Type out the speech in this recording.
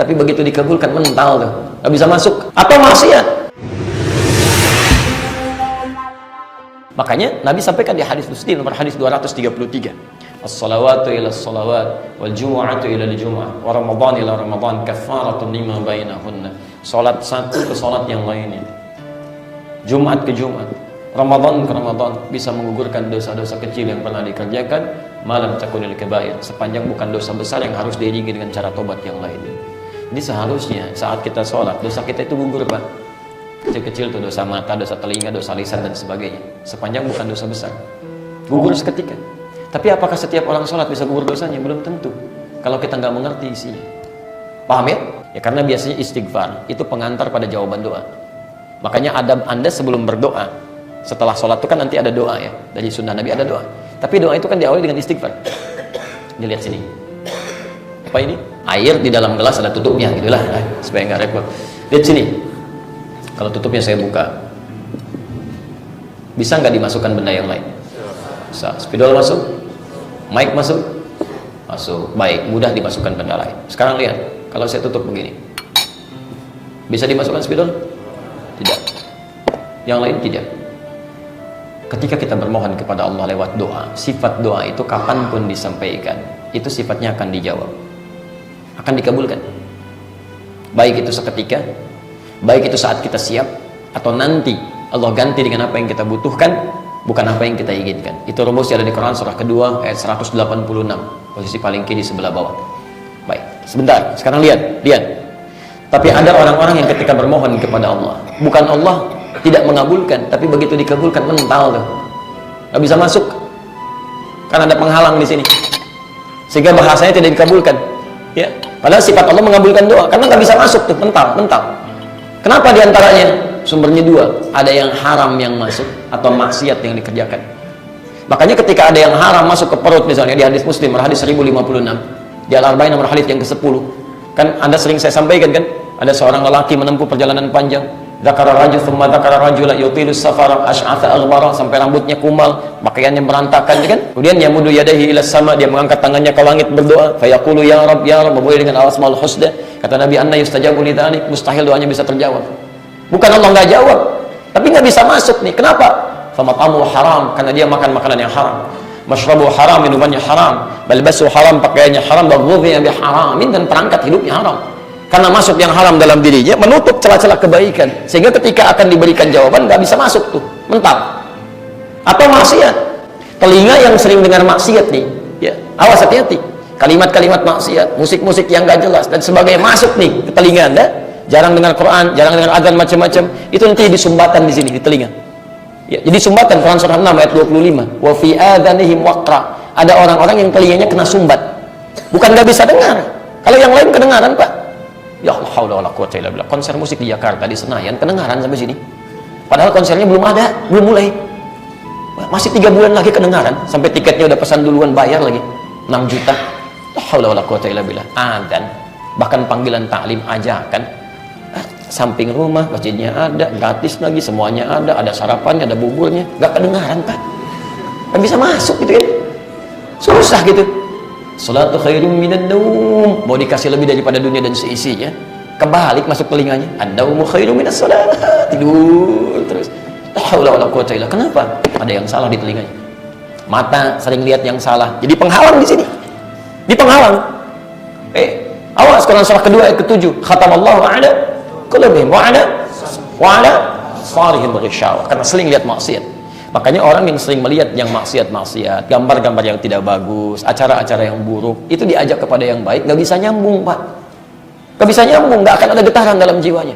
tapi begitu dikabulkan mental tuh, nggak bisa masuk. Atau maksiat. Makanya Nabi sampaikan di hadis Muslim nomor hadis 233, as-salawatu ila as-salawat wal jumu'atu ila al-jumu'ah wa ramadan ila ramadan kafaratun lima bainahunna. Salat satu ke salat yang lainnya, Jumat ke Jumat, Ramadan ke Ramadan, bisa menggugurkan dosa-dosa kecil yang pernah dikerjakan, malam takunil kabair, sepanjang bukan dosa besar yang harus diiringi dengan cara tobat yang lainnya. Jadi seharusnya saat kita sholat, dosa kita itu gugur, Pak. Kecil-kecil itu dosa mata, dosa telinga, dosa lisan dan sebagainya, sepanjang bukan dosa besar, gugur seketika. Tapi apakah setiap orang sholat bisa gugur dosanya? Belum tentu, kalau kita nggak mengerti isinya. Paham ya? Ya karena biasanya istighfar itu pengantar pada jawaban doa. Makanya adab Anda sebelum berdoa, setelah sholat itu kan nanti ada doa ya, dari sunnah Nabi ada doa. Tapi doa itu kan diawali dengan istighfar. Dilihat sini, apa ini? Air di dalam gelas ada tutupnya, gitulah, supaya nggak repot. Lihat sini, kalau tutupnya saya buka, bisa nggak dimasukkan benda yang lain? Bisa. Spidol masuk, mic masuk, masuk. Baik, mudah dimasukkan benda lain. Sekarang lihat, kalau saya tutup begini, bisa dimasukkan spidol? Tidak. Yang lain tidak. Ketika kita bermohon kepada Allah lewat doa, sifat doa itu kapanpun disampaikan, itu sifatnya akan dijawab, akan dikabulkan. Baik itu seketika, baik itu saat kita siap, atau nanti Allah ganti dengan apa yang kita butuhkan, bukan apa yang kita inginkan. Itu rumusnya ada di Quran surah kedua ayat 186, posisi paling kiri sebelah bawah. Baik, sebentar, sekarang lihat. Tapi ada orang-orang yang ketika bermohon kepada Allah, bukan Allah tidak mengabulkan, tapi begitu dikabulkan mental tuh, nggak bisa masuk, karena ada penghalang di sini, sehingga bahasanya tidak dikabulkan. Ya, padahal sifat Allah mengabulkan doa, karena nggak bisa masuk tuh, mental. Kenapa diantaranya? Sumbernya dua, ada yang haram yang masuk atau maksiat yang dikerjakan. Makanya ketika ada yang haram masuk ke perut, misalnya di hadis Muslim hadis 1056, di Al-Arba'in nomor hadis yang ke-10, kan Anda sering saya sampaikan kan, ada seorang lelaki menempuh perjalanan panjang, dzakara rajul thumma dzakara rajula yutilu safara ash'atha aghbara, sampai rambutnya kumal, pakaiannya berantakan kan. Kemudian yamudu yadayhi ila sama, dia mengangkat tangannya ke langit berdoa, fayaqulu ya rab berdoa dengan al-asmaul husna. Kata Nabi, anna yustajabu li dzalik, mustahil doanya bisa terjawab. Bukan Allah nggak jawab, tapi nggak bisa masuk nih. Kenapa? Famatamu haram, karena dia makan makanan yang haram, mashrabu haram, minumannya haram, balbasu haram, pakaiannya haram, baghudhiya biharamin, dan perangkat hidupnya haram. Karena masuk yang haram dalam dirinya, menutup celah-celah kebaikan, sehingga ketika akan diberikan jawaban nggak bisa masuk tuh, mental. Atau maksiat, telinga yang sering dengar maksiat nih, ya awas, hati-hati. Kalimat-kalimat maksiat, musik-musik yang nggak jelas dan sebagainya masuk nih ke telinga Anda. Jarang dengar Quran, jarang dengar azan macam-macam, itu nanti disumbatan di sini di telinga. Ya, jadi sumbatan, Quran surah 6 ayat 25. Wa fi adhanihim waqra. Ada orang-orang yang telinganya kena sumbat. Bukan nggak bisa dengar. Kalau yang lain kedengaran, Pak. Ya Allah, haula wala quwwata illa billah. Konser musik di Jakarta, di Senayan, kedengaran sampai sini. Padahal konsernya belum ada, belum mulai. Masih 3 bulan lagi kedengaran, sampai tiketnya udah pesan duluan, bayar lagi 6 juta. La haula wala quwwata illa billah. Adzan, bahkan panggilan taklim, ajakan, samping rumah, masjidnya ada, gratis lagi, semuanya ada sarapannya, ada buburnya, nggak kedengaran, Pak. Nggak bisa masuk gitu kan, susah gitu. Salatu khairum minan naum, mau dikasih lebih daripada dunia dan seisinya, kebalik masuk telinganya. An-naumu khairum minas salat, tidur terus. La haula wala quwwata illa. Kenapa? Ada yang salah di telinganya. Mata sering lihat yang salah, jadi penghalang di sini, di penghalang. Awas, Quran surah kedua ayat ke-7, khatamallahu ala qulubihim wa ala sarihim ghishawa, karena sering lihat maksiat. Makanya orang yang sering melihat yang maksiat-maksiat, gambar-gambar yang tidak bagus, acara-acara yang buruk, itu diajak kepada yang baik, nggak bisa nyambung, Pak. Nggak bisa nyambung, nggak akan ada getaran dalam jiwanya.